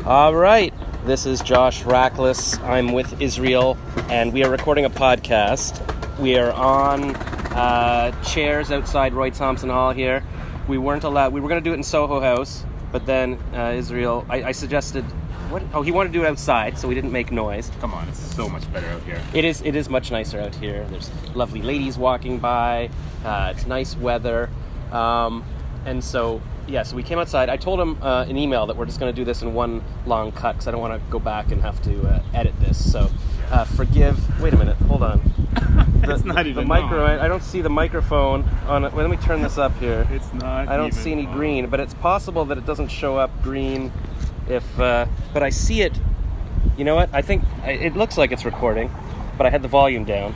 All right, this is Josh Rackless. I'm with Israel, and we are recording a podcast. We are on chairs outside Roy Thompson Hall here. We weren't allowed. We were going to do it in Soho House, but then Israel, I suggested. What? Oh, he wanted to do it outside, so we didn't make noise. Come on, it's so much better out here. It is much nicer out here. There's lovely ladies walking by. It's nice weather, and so we came outside. I told him an email that we're just going to do this in one long cut because I don't want to go back and have to edit this. So forgive. Wait a minute. Hold on. It's not even the micro. I don't see the microphone on it. Wait, let me turn this up here. It's not. I don't see any green, but it's possible that it doesn't show up green. But I see it. You know what? I think it looks like it's recording, but I had the volume down.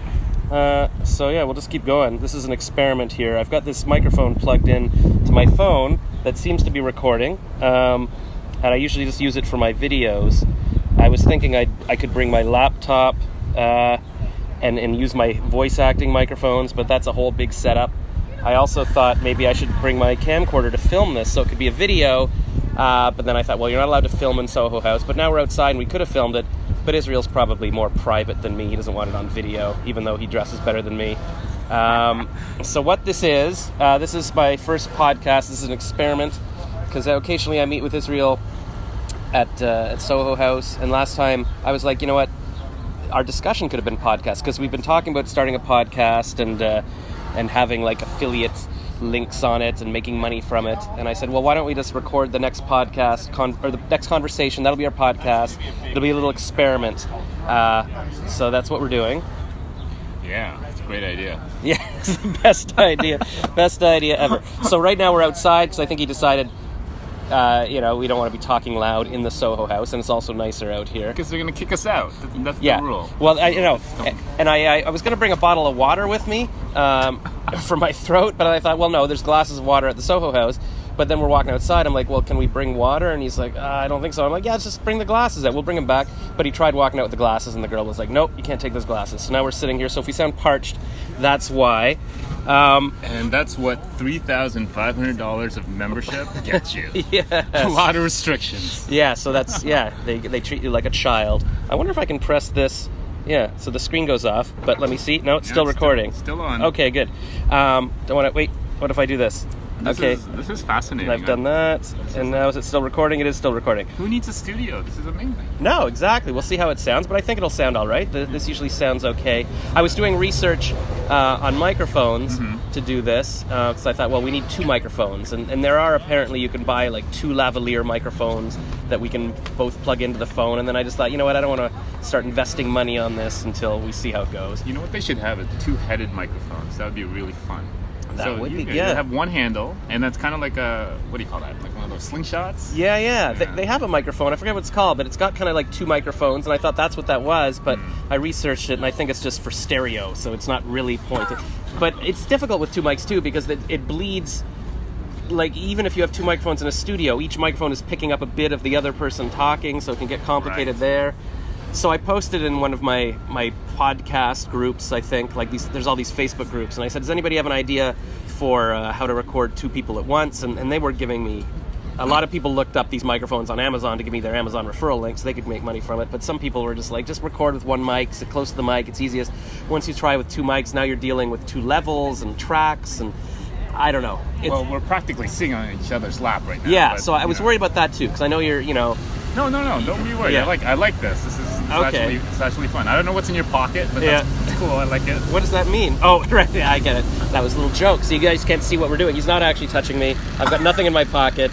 So we'll just keep going. This is an experiment here. I've got this microphone plugged in to my phone that seems to be recording, and I usually just use it for my videos. I was thinking I could bring my laptop and use my voice acting microphones, but that's a whole big setup. I also thought maybe I should bring my camcorder to film this so it could be a video, but then I thought, well, you're not allowed to film in Soho House, but now we're outside and we could have filmed it, but Israel's probably more private than me. He doesn't want it on video, even though he dresses better than me. So what this is my first podcast. This is an experiment, because occasionally I meet with Israel at Soho House, and last time I was like, you know what, our discussion could have been podcast, because we've been talking about starting a podcast and having like affiliate links on it and making money from it. And I said, well, why don't we just record the next podcast or the next conversation? That'll be our podcast. It'll be a little experiment. So that's what we're doing. Yeah, it's a great idea. Yeah, it's the best idea. Best idea ever. So right now we're outside because I think he decided we don't want to be talking loud in the Soho House, and it's also nicer out here. Because they're going to kick us out. That's the rule. Well, I was going to bring a bottle of water with me for my throat, but I thought, well, no, there's glasses of water at the Soho House. But then we're walking outside. I'm like, well, can we bring water? And he's like, I don't think so. I'm like, yeah, let's just bring the glasses out. We'll bring them back. But he tried walking out with the glasses, and the girl was like, nope, you can't take those glasses. So now we're sitting here. So if we sound parched, that's why. And that's what $3,500 of membership gets you. Yeah. A lot of restrictions. Yeah, so that's, they treat you like a child. I wonder if I can press this. Yeah, so the screen goes off, but let me see. No, it's still recording. Still on. Okay, good. Don't want to, wait, what if I do this? This is fascinating. I've done that, and now is it still recording? It is still recording. Who needs a studio? This is amazing. No, exactly. We'll see how it sounds, but I think it'll sound all right. This usually sounds okay. I was doing research on microphones to do this, because I thought, well, we need two microphones, and there are apparently, you can buy like two lavalier microphones that we can both plug into the phone, and then I just thought, you know what, I don't want to start investing money on this until we see how it goes. You know what they should have? Two-headed microphones. That would be really fun. That would be, You have one handle, and that's kind of like what do you call that? Like one of those slingshots? Yeah. They have a microphone. I forget what it's called, but it's got kind of like two microphones, and I thought that's what that was, but I researched it, and I think it's just for stereo, so it's not really pointed. But it's difficult with two mics, too, because it bleeds. Like, even if you have two microphones in a studio, each microphone is picking up a bit of the other person talking, so it can get complicated there. So I posted in one of my podcast groups, I think, there's all these Facebook groups, and I said, does anybody have an idea for how to record two people at once? And they were giving me, a lot of people looked up these microphones on Amazon to give me their Amazon referral links so they could make money from it, but some people were just like, just record with one mic, sit close to the mic, it's easiest. Once you try with two mics, now you're dealing with two levels and tracks, and I don't know. Well, we're practically sitting on each other's lap right now. Yeah, so I was worried about that too, because I know you're, No, don't be worried. Yeah. I like this. It's actually fun. I don't know what's in your pocket, but that's cool. I like it. What does that mean? Oh, right. Yeah, I get it. That was a little joke. So you guys can't see what we're doing. He's not actually touching me. I've got nothing in my pocket.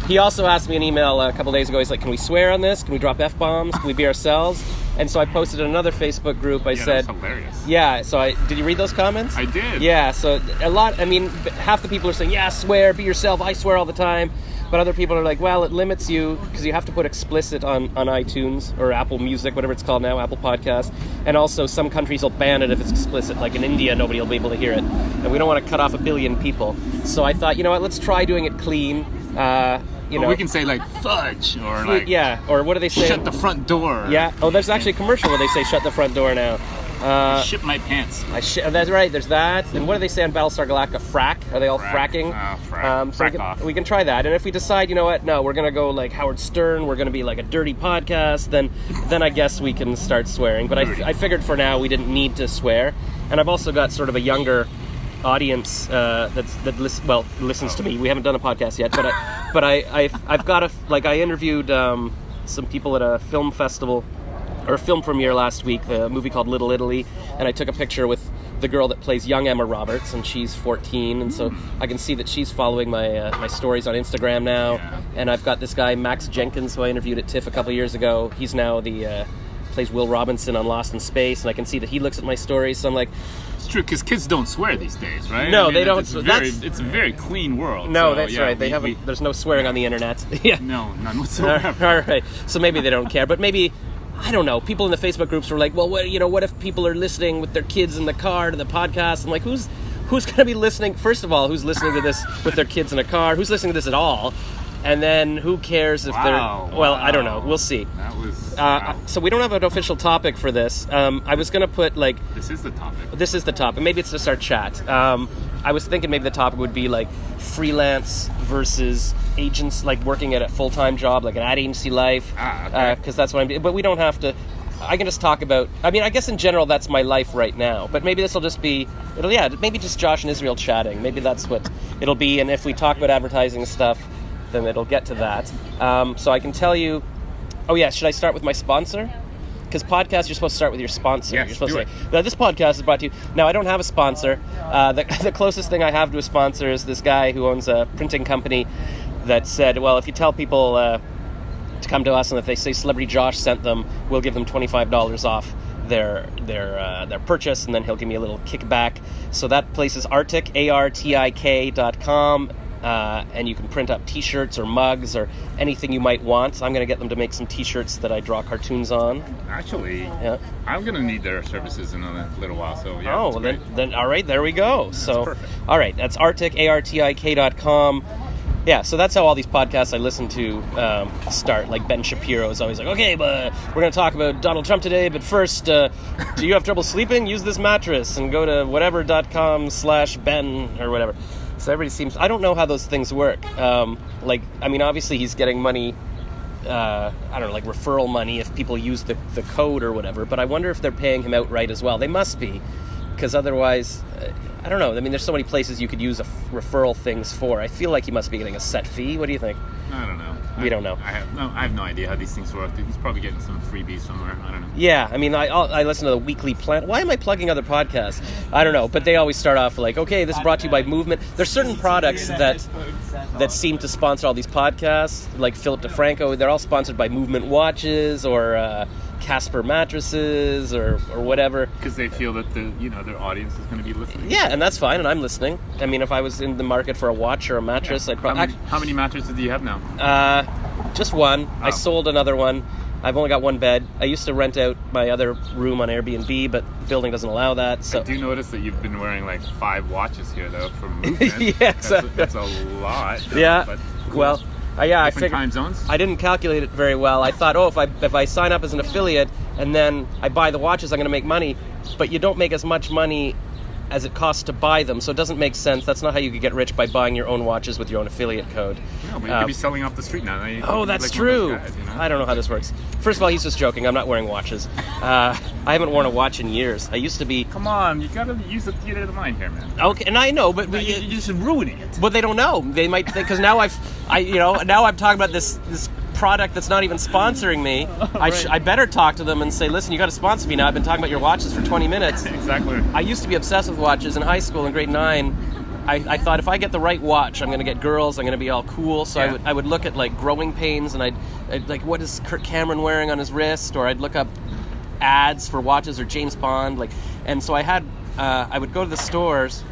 He also asked me an email a couple days ago. He's like, can we swear on this? Can we drop F-bombs? Can we be ourselves? And so I posted in another Facebook group. I said, that's hilarious. Yeah, so did you read those comments? I did. Yeah, so half the people are saying, yeah, swear, be yourself. I swear all the time. But other people are like, well, it limits you because you have to put explicit on iTunes or Apple Music, whatever it's called now, Apple Podcasts. And also some countries will ban it if it's explicit. Like in India, nobody will be able to hear it. And we don't want to cut off 1 billion people. So I thought, you know what, let's try doing it clean. We can say like fudge or or what do they say? Shut the front door. Yeah. Oh, there's actually a commercial where they say shut the front door now. Ship my pants. That's right. There's that. And what do they say on Battlestar Galactica? Frack? Are they all fracking? Frack. So we can try that. And if we decide, you know what? No, we're gonna go like Howard Stern. We're gonna be like a dirty podcast. Then I guess we can start swearing. But I figured for now we didn't need to swear. And I've also got sort of a younger audience that listens to me. We haven't done a podcast yet, but I've got I interviewed some people at a film festival or a film premiere last week, a movie called Little Italy, and I took a picture with the girl that plays young Emma Roberts, and she's 14, and so I can see that she's following my stories on Instagram now. Yeah. And I've got this guy Max Jenkins, who I interviewed at TIFF a couple years ago. He's now plays Will Robinson on Lost in Space, and I can see that he looks at my stories. So I'm like, it's true, because kids don't swear these days, right? No, they don't. It's a very clean world. No, so, that's right. They haven't. There's no swearing on the internet. Yeah. No, none whatsoever. All right. So maybe they don't care, but maybe. I don't know. People in the Facebook groups were like, well, what if people are listening with their kids in the car to the podcast? I'm like, who's going to be listening? First of all, who's listening to this with their kids in a car? Who's listening to this at all? And then who cares if they're... Well, I don't know. We'll see. That was... So we don't have an official topic for this. I was going to put, like... This is the topic. This is the topic. Maybe it's just our chat. I was thinking maybe the topic would be, like, freelance versus agents, like, working at a full-time job, like an ad agency life. Okay. Because that's what I'm doing. But we don't have to... I can just talk about... I mean, I guess in general that's my life right now. But maybe this will just be... maybe just Josh and Israel chatting. Maybe that's what it'll be. And if we talk about advertising stuff... then it'll get to that. So I can tell you... Oh, yeah, should I start with my sponsor? Because podcasts, you're supposed to start with your sponsor. Yes, you're supposed do to say, now, this podcast is brought to you... Now, I don't have a sponsor. The closest thing I have to a sponsor is this guy who owns a printing company that said, well, if you tell people to come to us and if they say Celebrity Josh sent them, we'll give them $25 off their purchase, and then he'll give me a little kickback. So that place is Artik, ARTIK.com. And you can print up t-shirts or mugs or anything you might want. I'm going to get them to make some t-shirts that I draw cartoons on. Actually, I'm going to need their services in a little while. So yeah. Oh, well, then all right, there we go. That's so perfect. All right, that's Artik, ARTIK.com. Yeah, so that's how all these podcasts I listen to start. Like Ben Shapiro is always like, okay, but we're going to talk about Donald Trump today, but first, do you have trouble sleeping? Use this mattress and go to whatever.com/Ben or whatever. So everybody seems... I don't know how those things work. Obviously he's getting money, I don't know, like referral money if people use the code or whatever, but I wonder if they're paying him outright as well. They must be, because otherwise, I don't know. I mean, there's so many places you could use referral things for. I feel like he must be getting a set fee. What do you think? I don't know. You don't know. I have no idea how these things work. He's probably getting some freebies somewhere. I don't know. Yeah, I mean, I listen to the Weekly Planet. Why am I plugging other podcasts? I don't know, but they always start off like, okay, this is brought to you by Movement. There's certain products that seem to sponsor all these podcasts, like Philip DeFranco. They're all sponsored by Movement watches or Casper mattresses or whatever. Because they feel that their audience is going to be listening. Yeah, and that's fine, and I'm listening. I mean, if I was in the market for a watch or a mattress, I'd probably... How many mattresses do you have now? Just one. Oh. I sold another one. I've only got one bed. I used to rent out my other room on Airbnb, but the building doesn't allow that. So I do notice that you've been wearing like 5 watches here, though, for Movement. Yeah, exactly. That's a lot. Yeah. But cool. Well, I Different figured time zones? I didn't calculate it very well. I thought, if I sign up as an affiliate and then I buy the watches, I'm going to make money. But you don't make as much money as it costs to buy them, so it doesn't make sense. That's not how you could get rich, by buying your own watches with your own affiliate code. No, but you could be selling off the street now. That's like true. Guys, I don't know how this works. First of all, he's just joking. I'm not wearing watches. I haven't worn a watch in years. I used to be... Come on, you gotta use the theater of the mind here, man. Okay, and I know, but... You're just ruining it. But they don't know. They might think... Because now now I'm talking about this product that's not even sponsoring me. Right. I better talk to them and say, listen, you got to sponsor me now. I've been talking about your watches for 20 minutes. Exactly. I used to be obsessed with watches in high school in grade 9. I thought if I get the right watch, I'm going to get girls. I'm going to be all cool. So yeah. I would look at like Growing Pains, and I'd like, what is Kirk Cameron wearing on his wrist? Or I'd look up ads for watches or James Bond. And so I would go to the stores,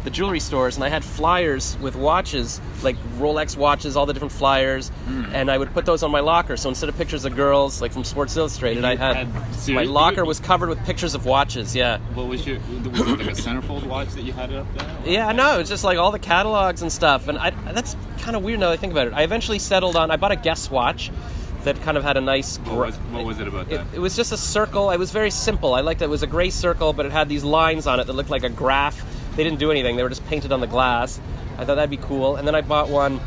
the jewelry stores, and I had flyers with watches, like Rolex watches, all the different flyers, and I would put those on my locker. So instead of pictures of girls, like from Sports Illustrated, I had my locker was covered with pictures of watches. Yeah. What was it like a centerfold watch that you had up there? Yeah, no, it's just like all the catalogs and stuff, and that's kind of weird now that I think about it. I eventually settled on, I bought a Guess watch that kind of had a nice... What was it about that? It was just a circle. It was very simple. I liked it. It was a gray circle, but it had these lines on it that looked like a graph. They didn't do anything. They were just painted on the glass. I thought that'd be cool. And then I bought one.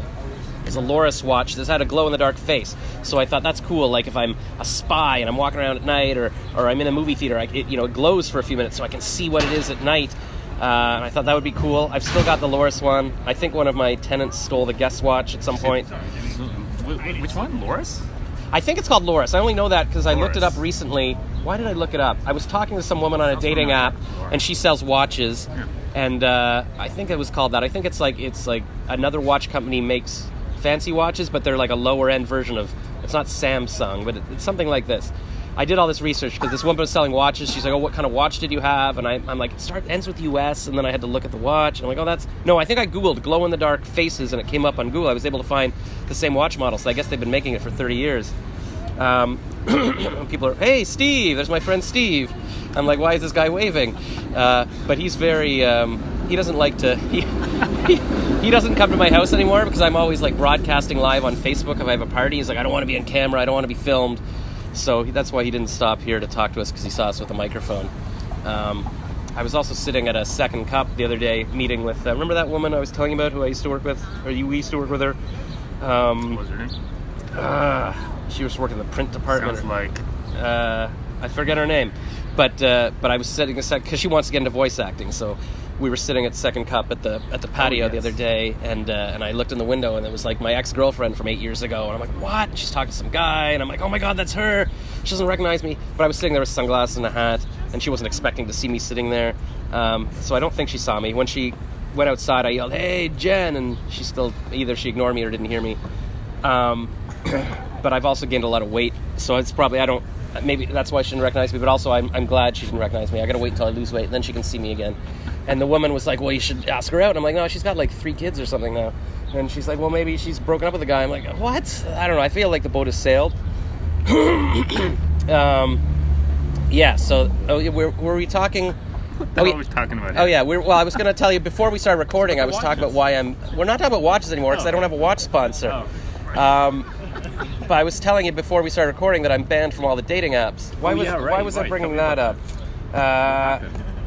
It's a Loris watch. This had a glow-in-the-dark face. So I thought that's cool. Like if I'm a spy and I'm walking around at night or I'm in a movie theater, it glows for a few minutes so I can see what it is at night. And I thought that would be cool. I've still got the Loris one. I think one of my tenants stole the guest watch at some point. Which one? Loris? I think it's called Loris. I only know that because I looked it up recently. Why did I look it up? I was talking to some woman on a dating app, and she sells watches. Yeah. And I think it was called that. I think it's like another watch company makes fancy watches, but they're like a lower end version of. It's not Samsung, but it's something like this. I did all this research because this woman was selling watches. She's like, "Oh, what kind of watch did you have?" And I'm like, "It ends with US." And then I had to look at the watch. And I'm like, "Oh, that's no." I think I googled glow in the dark faces, and it came up on Google. I was able to find the same watch model. So I guess they've been making it for 30 years. People are, "Hey, Steve, there's my friend Steve." I'm like, "Why is this guy waving?" But he's very, he doesn't like to, he doesn't come to my house anymore because I'm always like broadcasting live on Facebook if I have a party. He's like, "I don't want to be on camera, I don't want to be filmed." So that's why he didn't stop here to talk to us because he saw us with a microphone. I was also sitting at a Second Cup the other day meeting with, remember that woman I was telling you about who I used to work with, or we used to work with her? What was her name? She was working in the print department. Sounds like... I forget her name, but I was sitting because she wants to get into voice acting. So we were sitting at Second Cup at the patio the other day, and I looked in the window, and it was like my ex-girlfriend from 8 years ago, and I'm like, "What?" And she's talking to some guy, and I'm like, "Oh my God, that's her." She doesn't recognize me, but I was sitting there with sunglasses and a hat, and she wasn't expecting to see me sitting there, so I don't think she saw me. When she went outside, I yelled, "Hey, Jen," and she still either she ignored me or didn't hear me. But I've also gained a lot of weight, so it's probably maybe that's why she didn't recognize me, but also I'm glad she didn't recognize me. I gotta wait until I lose weight, and then she can see me again. And the woman was like, "Well, you should ask her out." And I'm like, "No, she's got like 3 kids or something now." And she's like, "Well, maybe she's broken up with a guy." I'm like, "What?" I don't know. I feel like the boat has sailed. Yeah, so were we talking... What the hell are we talking about here? Oh, yeah. Well, I was going to tell you, before we started recording, I was talking about why we're not talking about watches anymore, because I don't have a watch sponsor. But I was telling you before we started recording that I'm banned from all the dating apps. Why was I bringing that up?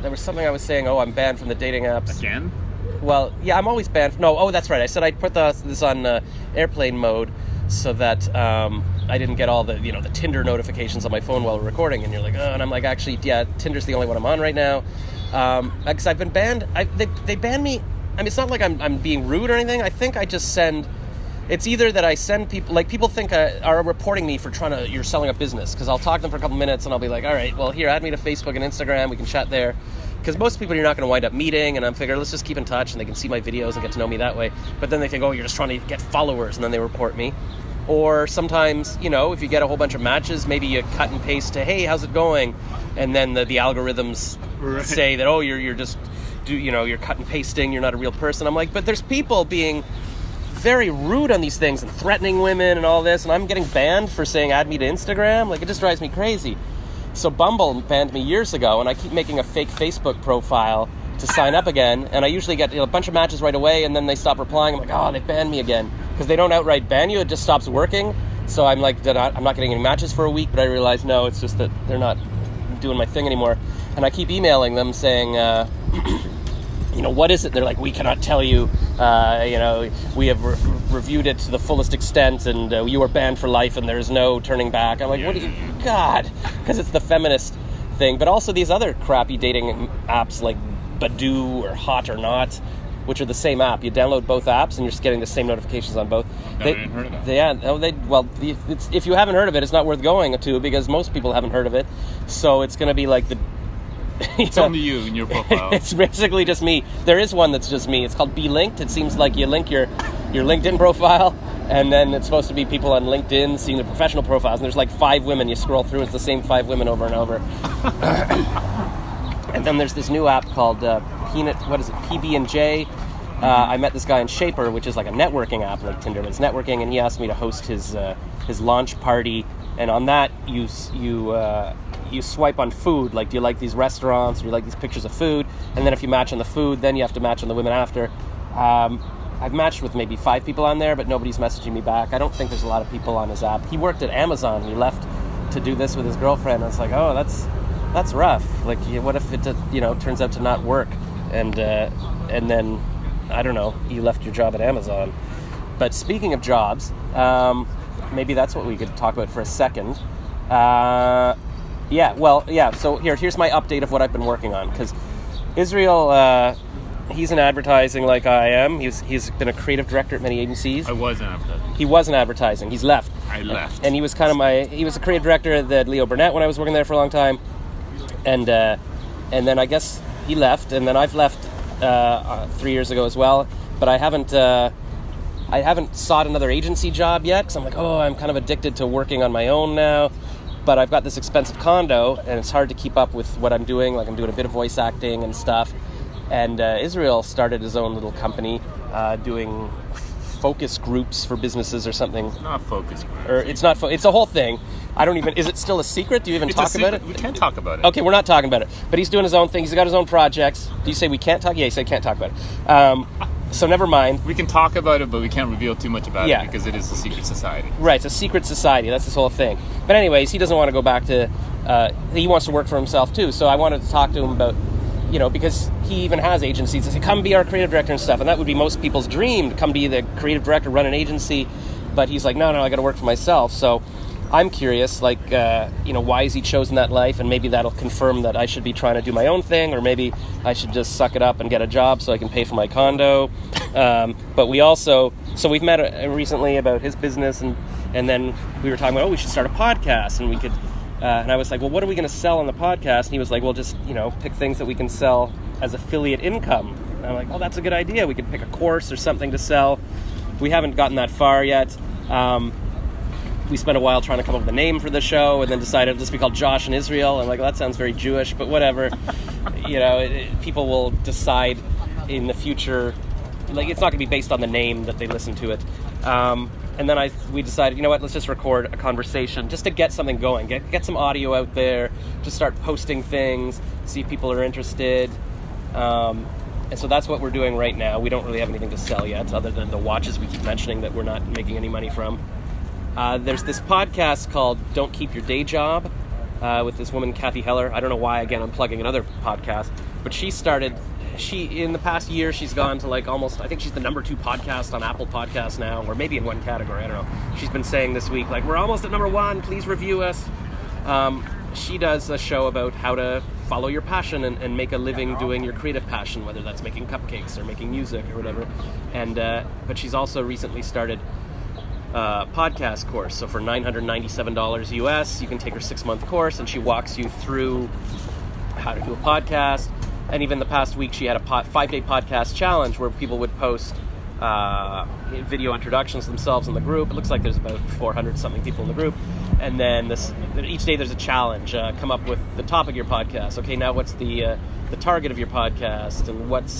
There was something I was saying, I'm banned from the dating apps. Again? Well, yeah, I'm always banned. That's right. I said I'd put this on airplane mode so that I didn't get all the the Tinder notifications on my phone while we're recording. And you're like, "Oh," and I'm like, "Actually, yeah, Tinder's the only one I'm on right now." Because I've been banned. They banned me. I mean, it's not like I'm being rude or anything. I think I just send... It's either that I send people... Like, people think are reporting me for you're selling a business. Because I'll talk to them for a couple minutes and I'll be like, "All right, well, here, add me to Facebook and Instagram. We can chat there." Because most people you're not going to wind up meeting, and I'm figuring, let's just keep in touch and they can see my videos and get to know me that way. But then they think, "Oh, you're just trying to get followers," and then they report me. Or sometimes, if you get a whole bunch of matches, maybe you cut and paste to, "Hey, how's it going?" And then the algorithms say that, "Oh, you're just, you're cut and pasting, you're not a real person." I'm like, but there's people being very rude on these things and threatening women and all this, and I'm getting banned for saying add me to Instagram. Like, it just drives me crazy. So Bumble banned me years ago, and I keep making a fake Facebook profile to sign up again, and I usually get a bunch of matches right away, and then they stop replying. I'm like, "Oh, they banned me again." Because they don't outright ban you, it just stops working. So I'm like, I'm not getting any matches for a week, but I realize, no, it's just that they're not doing my thing anymore. And I keep emailing them saying, "What is it?" They're like, "We cannot tell you. We have reviewed it to the fullest extent, and you are banned for life, and there's no turning back." I'm like, "What do you... God." Because it's the feminist thing. But also these other crappy dating apps like Badoo or Hot or Not, which are the same app. You download both apps, and you're just getting the same notifications on both. I haven't heard of that. If you haven't heard of it, it's not worth going to, because most people haven't heard of it. So it's going to be like the... It's only you in your profile. It's basically just me. There is one that's just me. It's called Be Linked. It seems like you link your LinkedIn profile, and then it's supposed to be people on LinkedIn seeing their professional profiles, and there's like 5 women. You scroll through, it's the same 5 women over and over. And then there's this new app called PB&J. I met this guy in Shaper, which is like a networking app like Tinder, but it's networking, and he asked me to host his launch party. And on that, you swipe on food, like, do you like these restaurants, or do you like these pictures of food? And then if you match on the food, then you have to match on the women after. I've matched with maybe 5 people on there, but nobody's messaging me back. I don't think there's a lot of people on his app. He worked at Amazon. He left to do this with his girlfriend. I was like, oh, that's rough. Like, what if it turns out to not work, and then I don't know, you left your job at Amazon. But speaking of jobs, maybe that's what we could talk about for a second. So here's my update of what I've been working on, because Israel, he's in advertising like I am. He's been a creative director at many agencies. I was in advertising. He was in advertising. He's left. I left. And he was he was a creative director at Leo Burnett when I was working there for a long time. And then I guess he left, and then I've left 3 years ago as well. But I haven't sought another agency job yet, because I'm like, I'm kind of addicted to working on my own now. But I've got this expensive condo, and it's hard to keep up with what I'm doing. Like, I'm doing a bit of voice acting and stuff. And Israel started his own little company doing focus groups for businesses or something. It's not focus groups. Or it's not. It's a whole thing. I don't even. Is it still a secret? Do you even talk about it? We can't talk about it. Okay, we're not talking about it. But he's doing his own thing. He's got his own projects. Do you say we can't talk? Yeah, you say can't talk about it. So never mind. We can talk about it, but we can't reveal too much about it because it is a secret society. Right, it's a secret society. That's his whole thing. But anyways, he doesn't want to go back to... he wants to work for himself too. So I wanted to talk to him about, because he even has agencies. He said, come be our creative director and stuff. And that would be most people's dream, to come be the creative director, run an agency. But he's like, no, I got to work for myself. So I'm curious, why has he chosen that life? And maybe that'll confirm that I should be trying to do my own thing, or maybe I should just suck it up and get a job so I can pay for my condo. But we've met recently about his business, and then we were talking about, we should start a podcast, and we could, and I was like, well, what are we going to sell on the podcast? And he was like, well, just, pick things that we can sell as affiliate income. And I'm like, well, that's a good idea. We could pick a course or something to sell. We haven't gotten that far yet. We spent a while trying to come up with a name for the show, and then decided it'll just be called Josh and Israel. I'm like, well, that sounds very Jewish, but whatever. People will decide in the future. Like, it's not going to be based on the name that they listen to it. And then we decided, let's just record a conversation just to get something going, get some audio out there, just start posting things, see if people are interested. And so that's what we're doing right now. We don't really have anything to sell yet, other than the watches we keep mentioning that we're not making any money from. There's this podcast called Don't Keep Your Day Job with this woman, Kathy Heller. I don't know why, again, I'm plugging another podcast, but in the past year, she's gone to almost, I think she's the number 2 podcast on Apple Podcasts now, or maybe in one category, I don't know. She's been saying this week, we're almost at number 1, please review us. She does a show about how to follow your passion and make a living doing your creative passion, whether that's making cupcakes or making music or whatever. And but she's also recently started podcast course. So for $997 US, you can take her 6-month course, and she walks you through how to do a podcast. And even the past week, she had a 5-day podcast challenge where people would post video introductions themselves in the group. It looks like there's about 400 something people in the group. And then each day there's a challenge. Come up with the topic of your podcast. Okay, now what's the target of your podcast,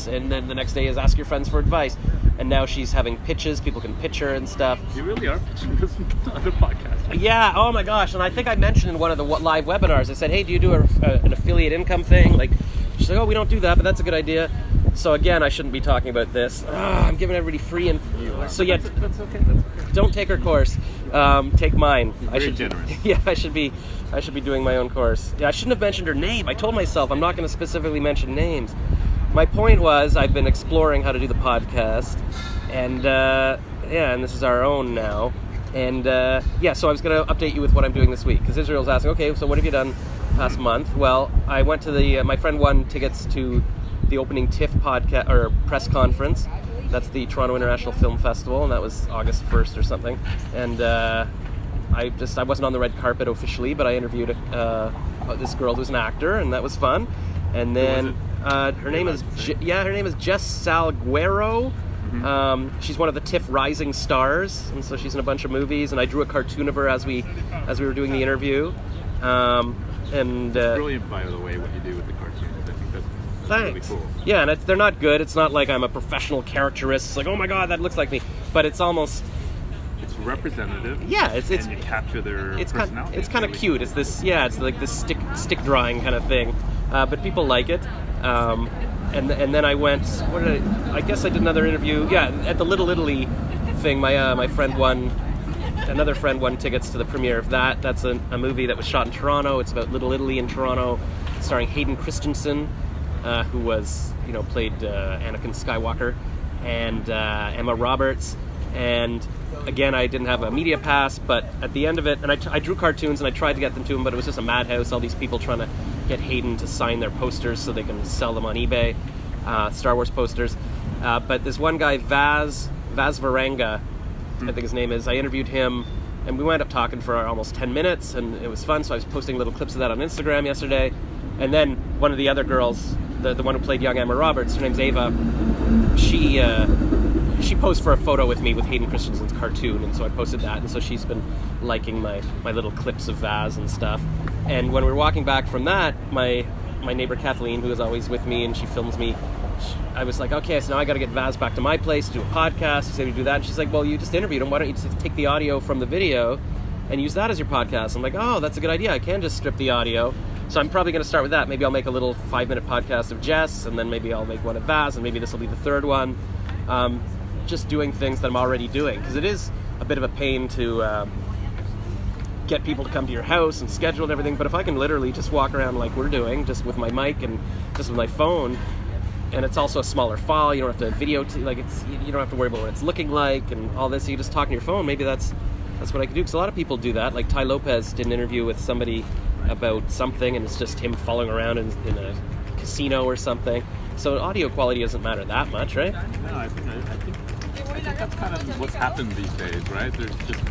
and then the next day is ask your friends for advice. And now she's having pitches. People can pitch her and stuff. You really are pitching this to other podcasts. Yeah. Oh my gosh. And I think I mentioned in one of the live webinars, I said, hey, do you do an affiliate income thing? She's like, oh, we don't do that, but that's a good idea. So again, I shouldn't be talking about this. I'm giving everybody free so yeah, that's okay. Don't take her course. Take mine. Very generous. Yeah, I should be doing my own course. Yeah, I shouldn't have mentioned her name. I told myself I'm not going to specifically mention names. My point was, I've been exploring how to do the podcast, and and this is our own now. And so I was going to update you with what I'm doing this week, because Israel's asking, okay, so what have you done past month? Well, I went to my friend won tickets to the opening TIFF podcast or press conference. That's the Toronto International Film Festival, and that was August 1st or something. And I wasn't on the red carpet officially, but I interviewed this girl who's an actor, and that was fun. And then her name is Jess Salguero. Mm-hmm. She's one of the TIFF rising stars, and so she's in a bunch of movies. And I drew a cartoon of her as we were doing the interview. It's brilliant, by the way, what you do with the cartoons. I think that's really cool. Yeah, and they're not good. It's not like I'm a professional caricaturist. It's like, oh my god, that looks like me. But it's almost... It's representative. Yeah, it's and you capture their personality. It's kind of really cute. It's like this stick drawing kind of thing. But people like it. and then I went. I guess I did another interview. Yeah, at the Little Italy thing. My friend won. Another friend won tickets to the premiere of that. That's a movie that was shot in Toronto. It's about Little Italy in Toronto, starring Hayden Christensen, who was played Anakin Skywalker, and Emma Roberts. And again, I didn't have a media pass, but at the end of it, and I drew cartoons and I tried to get them to him, but it was just a madhouse. All these people trying to get Hayden to sign their posters so they can sell them on eBay, Star Wars posters. But this one guy, Vaz Varanga, I think his name is, I interviewed him, and we wound up talking for almost 10 minutes, and it was fun, so I was posting little clips of that on Instagram yesterday. And then one of the other girls, the one who played young Emma Roberts, her name's Ava, she posed for a photo with me with Hayden Christensen's cartoon, and so I posted that, and so she's been liking my little clips of Vaz and stuff. And when we were walking back from that, my neighbor Kathleen, who is always with me and she films me, I was like, okay, so now I got to get Vaz back to my place to do a podcast. She said we do that, and she's like, well, you just interviewed him. Why don't you just take the audio from the video and use that as your podcast? I'm like, oh, that's a good idea. I can just strip the audio. So I'm probably going to start with that. Maybe I'll make a little 5-minute podcast of Jess, and then maybe I'll make one of Vaz, and maybe this will be the third one. Just doing things that I'm already doing, because it is a bit of a pain to get people to come to your house and schedule and everything. But if I can literally just walk around like we're doing, just with my mic and just with my phone, and it's also a smaller file, you don't have to you don't have to worry about what it's looking like and all this. You just talk on your phone. Maybe that's what I could do, because a lot of people do that. Like Ty Lopez did an interview with somebody about something, and it's just him following around in a casino or something. So audio quality doesn't matter that much, right? No, I think that's kind of what's happened these days, right? There's just,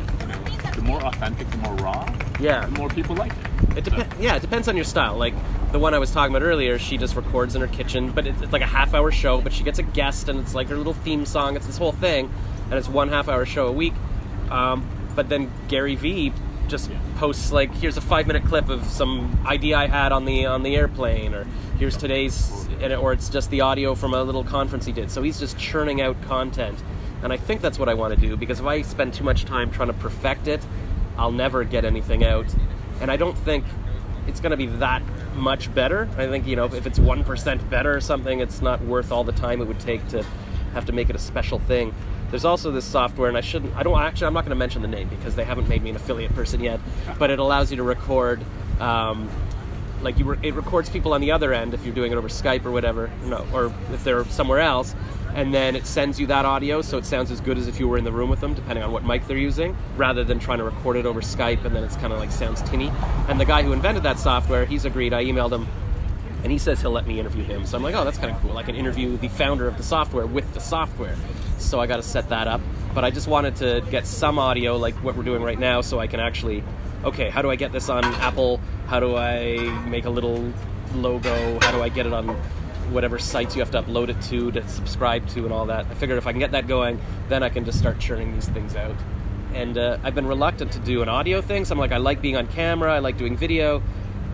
the more authentic, the more raw, the more people like it. It depends on your style. Like the one I was talking about earlier, she just records in her kitchen, but it's like a half-hour show, but she gets a guest, and it's like her little theme song. It's this whole thing, and it's 1 half-hour show a week. But then Gary Vee just posts like, here's a 5-minute clip of some idea I had on the airplane, or here's today's, or it's just the audio from a little conference he did. So he's just churning out content, and I think that's what I want to do, because if I spend too much time trying to perfect it, I'll never get anything out, and I don't think it's going to be that much better. I think, if it's 1% better or something, it's not worth all the time it would take to have to make it a special thing. There's also this software, and I'm not going to mention the name because they haven't made me an affiliate person yet, but it allows you to record, it records people on the other end if you're doing it over Skype or whatever, or if they're somewhere else, and then it sends you that audio, so it sounds as good as if you were in the room with them, depending on what mic they're using, rather than trying to record it over Skype, and then it's kind of like sounds tinny. And the guy who invented that software, he's agreed. I emailed him, and he says he'll let me interview him. So I'm like, oh, that's kind of cool. I can interview the founder of the software with the software. So I got to set that up. But I just wanted to get some audio, like what we're doing right now, so I can actually, okay, how do I get this on Apple? How do I make a little logo? How do I get it on whatever sites you have to upload it to subscribe to and all that? I figured if I can get that going, then I can just start churning these things out. And I've been reluctant to do an audio thing. So I'm like, I like being on camera, I like doing video,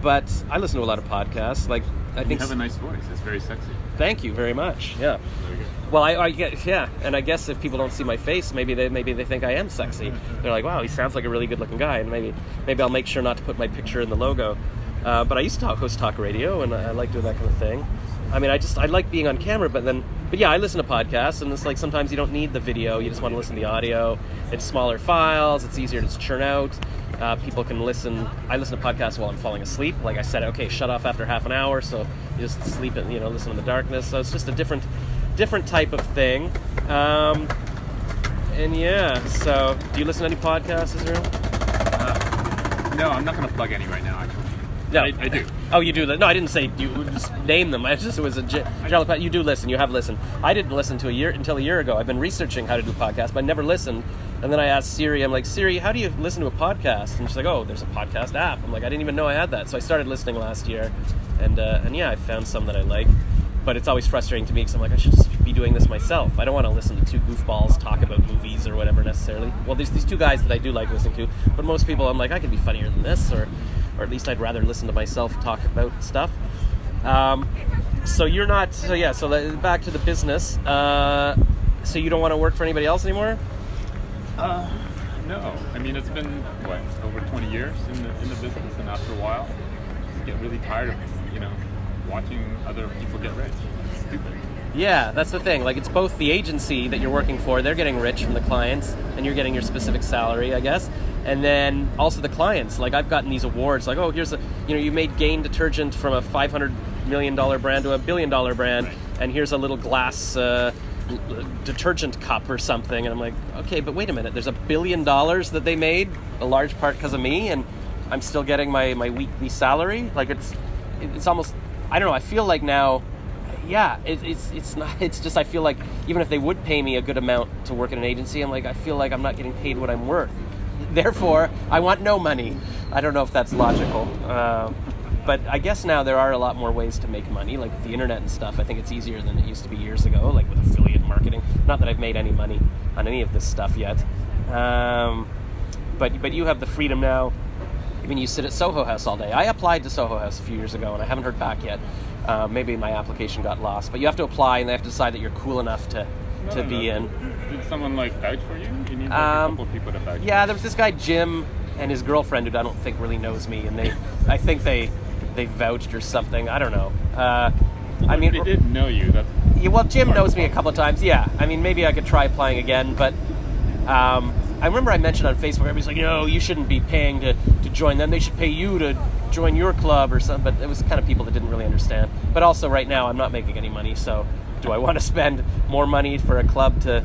but I listen to a lot of podcasts. Like, I think you have a nice voice. It's very sexy. Thank you very much. Yeah. Very good. Well, I get, and I guess if people don't see my face, maybe they think I am sexy. They're like, wow, he sounds like a really good looking guy, and maybe I'll make sure not to put my picture in the logo. But I used to host talk radio, and I like doing that kind of thing. I mean, I like being on camera, but yeah, I listen to podcasts, and it's like sometimes you don't need the video, you just want to listen to the audio. It's smaller files, it's easier to churn out. People can listen. I listen to podcasts while I'm falling asleep. Like I said, okay, shut off after half an hour, so you just sleep and listen in the darkness. So it's just a different type of thing. And yeah, so do you listen to any podcasts, Israel? No, I'm not going to plug any right now, actually. No, I do. Oh, you do? No, I didn't say you just name them. It was a general. You do listen. You have listened. I didn't listen until a year ago. I've been researching how to do podcasts, but I never listened. And then I asked Siri. I'm like, Siri, how do you listen to a podcast? And she's like, oh, there's a podcast app. I'm like, I didn't even know I had that. So I started listening last year, and yeah, I found some that I like. But it's always frustrating to me because I'm like, I should just be doing this myself. I don't want to listen to two goofballs talk about movies or whatever necessarily. Well, there's these two guys that I do like listening to, but most people I'm like, I could be funnier than this, or at least I'd rather listen to myself talk about stuff. So you're not, so yeah, so back to the business. So you don't want to work for anybody else anymore? No. I mean, it's been, over 20 years in the business, and after a while, you get really tired of, watching other people get rich. It's stupid. Yeah, that's the thing. Like, it's both the agency that you're working for, they're getting rich from the clients, and you're getting your specific salary, I guess. And then also the clients. Like, I've gotten these awards, like, oh, here's you made Gain detergent from a $500 million brand to a $1 billion brand, right. And here's a little glass detergent cup or something. And I'm like, okay, but wait a minute, there's $1 billion that they made, a large part because of me, and I'm still getting my weekly salary. Like, it's almost, I don't know, I feel like now, yeah, it's not, it's just, I feel like even if they would pay me a good amount to work at an agency, I feel like I'm not getting paid what I'm worth. Therefore, I want no money. I don't know if that's logical. But I guess now there are a lot more ways to make money, like with the internet and stuff. I think it's easier than it used to be years ago, like with affiliate marketing. Not that I've made any money on any of this stuff yet. But you have the freedom now. I mean, you sit at Soho House all day. I applied to Soho House a few years ago, and I haven't heard back yet. Maybe my application got lost. But you have to apply, and they have to decide that you're cool enough to be in. Did someone vouch for you? You need a couple of people to vouch. Yeah, there was this guy Jim and his girlfriend who I don't think really knows me, and I think they vouched or something. I don't know. I mean, they didn't know you. Well, Jim knows me a couple of times. Yeah, I mean, maybe I could try applying again. But I remember I mentioned on Facebook, everybody's like, no, you shouldn't be paying to join them. They should pay you to join your club or something. But it was the kind of people that didn't really understand. But also, right now, I'm not making any money, so do I want to spend more money for a club to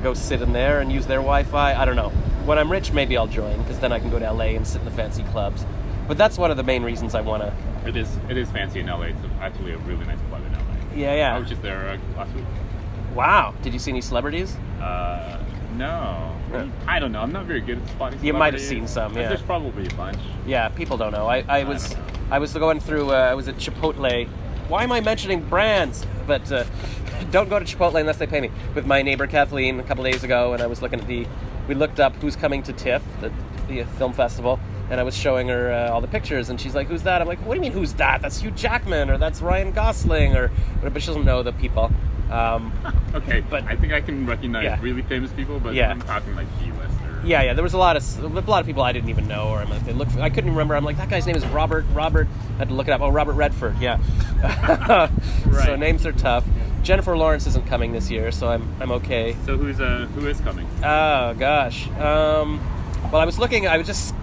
go sit in there and use their Wi-Fi? I don't know. When I'm rich, maybe I'll join, because then I can go to LA and sit in the fancy clubs. But that's one of the main reasons I want to. It is fancy in LA. It's actually a really nice club in LA. Yeah. I was just there last week. Wow. Did you see any celebrities? No. I don't know. I'm not very good at spotting celebrities. You might have seen some, yeah. There's probably a bunch. Yeah, people don't know. I was going through, I was at Chipotle. Why am I mentioning brands? But don't go to Chipotle unless they pay me. With my neighbor Kathleen a couple days ago, and I was looking at we looked up who's coming to TIFF, the film festival, and I was showing her all the pictures, and she's like, who's that? I'm like, what do you mean, who's that? That's Hugh Jackman, or that's Ryan Gosling, but she doesn't know the people. Okay, but I think I can recognize really famous people, but I'm talking like D-list. Yeah, there was a lot of people I didn't even know, or I couldn't remember. I'm like, that guy's name is Robert. I had to look it up. Oh, Robert Redford. Yeah. Right. So names are tough. Jennifer Lawrence isn't coming this year, so I'm okay. So who is coming? Oh gosh. Well, I was just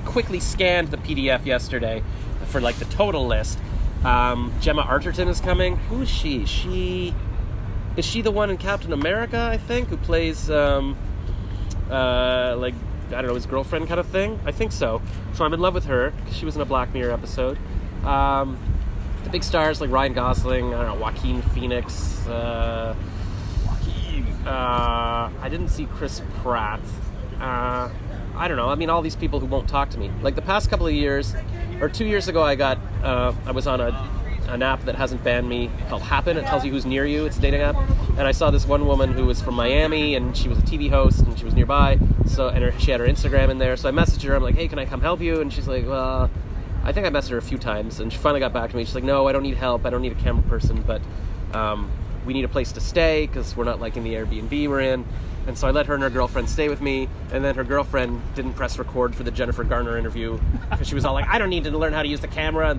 quickly scanned the PDF yesterday for the total list. Gemma Arterton is coming. Who is she? Is she the one in Captain America, I think, who plays I don't know, his girlfriend kind of thing? I think so. So I'm in love with her, because she was in a Black Mirror episode. The big stars like Ryan Gosling, I don't know, Joaquin Phoenix. I didn't see Chris Pratt. I don't know. I mean, all these people who won't talk to me. Like the past couple of years, or 2 years ago, I was on an app that hasn't banned me called Happen. It tells you who's near you. It's a dating app. And I saw this one woman who was from Miami, and she was a TV host, and she was nearby. She had her Instagram in there. So I messaged her. I'm like, hey, can I come help you? And she's like, well, I think I messaged her a few times. And she finally got back to me. She's like, no, I don't need help. I don't need a camera person, but we need a place to stay because we're not liking the Airbnb we're in. And so I let her and her girlfriend stay with me, and then her girlfriend didn't press record for the Jennifer Garner interview because she was all like, I don't need to learn how to use the camera.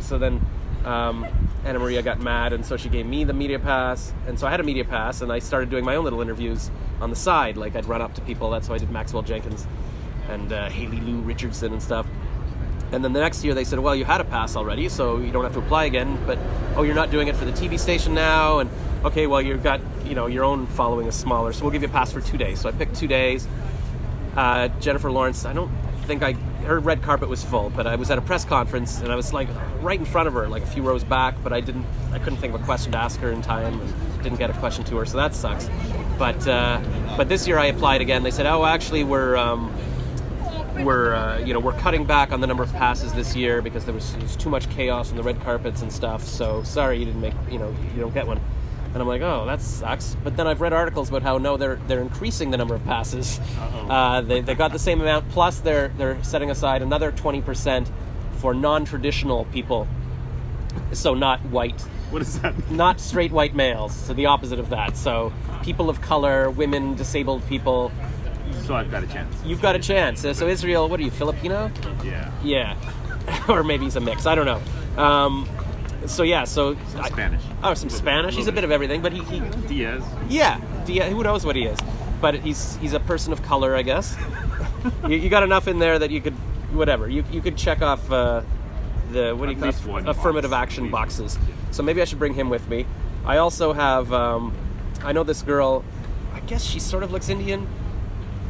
So then Anna Maria got mad, and so she gave me the media pass, and so I had a media pass, and I started doing my own little interviews on the side. Like I'd run up to people. That's how I did Maxwell Jenkins and Haley Lou Richardson and stuff. And then the next year they said, well, you had a pass already, so you don't have to apply again, but you're not doing it for the TV station now, and okay, well, you've got, your own following is smaller, so we'll give you a pass for 2 days. So I picked 2 days. Jennifer Lawrence, I don't think her red carpet was full, but I was at a press conference, and I was right in front of her, a few rows back, but I couldn't think of a question to ask her in time, and didn't get a question to her, so that sucks. But this year I applied again. They said, oh, actually, we're cutting back on the number of passes this year because there was too much chaos on the red carpets and stuff. So sorry, you didn't you don't get one. And I'm like, oh, that sucks. But then I've read articles about how no, they're increasing the number of passes. They got the same amount, plus they're setting aside another 20% for non-traditional people. So not white. What is that? Not straight white males. So the opposite of that. So people of color, women, disabled people. So I've got a chance. You've got a chance. So Israel, what are you, Filipino? Yeah. Yeah. Or maybe he's a mix. I don't know. So yeah, Spanish. Some Spanish. He's a bit of everything, but he Diaz. Yeah, Diaz. Who knows what he is? But he's a person of color, I guess. you got enough in there that you could whatever. You could check off the affirmative action boxes. So maybe I should bring him with me. I also have I know this girl. I guess she sort of looks Indian,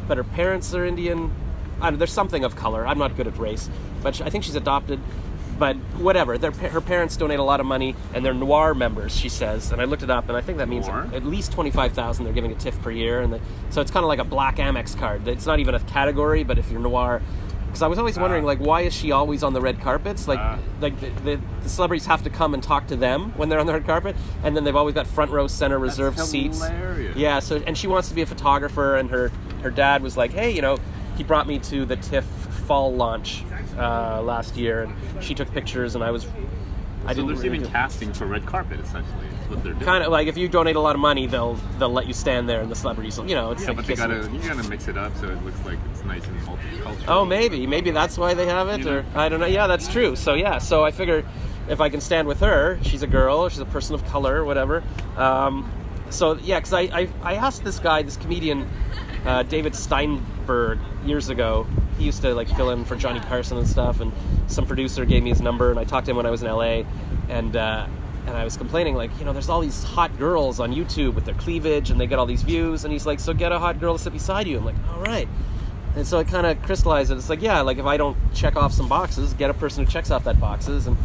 but her parents are Indian. I don't know, there's something of color. I'm not good at race, but I think she's adopted. But whatever, her parents donate a lot of money, and they're Noir members, she says. And I looked it up, and I think that means at least $25,000 they're giving a TIFF per year. And so it's kind of like a black Amex card. It's not even a category, but if you're Noir... Because I was always wondering, like, why is she always on the red carpets? Like the celebrities have to come and talk to them when they're on the red carpet, and then they've always got front row center reserved seats. Yeah, so and she wants to be a photographer, and her dad was like, hey, he brought me to the TIFF fall launch last year, and she took pictures, and I didn't. There's even casting for red carpet, essentially. Is what they're doing. Kind of like if you donate a lot of money, they'll let you stand there, and the celebrities, it's yeah, like but you gotta mix it up so it looks like it's nice and multicultural. Oh, maybe that's why they have it, or I don't know. Yeah, that's true. So I figure if I can stand with her, she's a girl, she's a person of color, whatever. Because I asked this comedian, David Steinberg, years ago. He used to fill in for Johnny Carson and stuff, and some producer gave me his number, and I talked to him when I was in LA, and I was complaining, there's all these hot girls on YouTube with their cleavage, and they get all these views, and he's like, so get a hot girl to sit beside you. I'm like, all right. And so it kind of crystallized it. It's like, if I don't check off some boxes, get a person who checks off that boxes and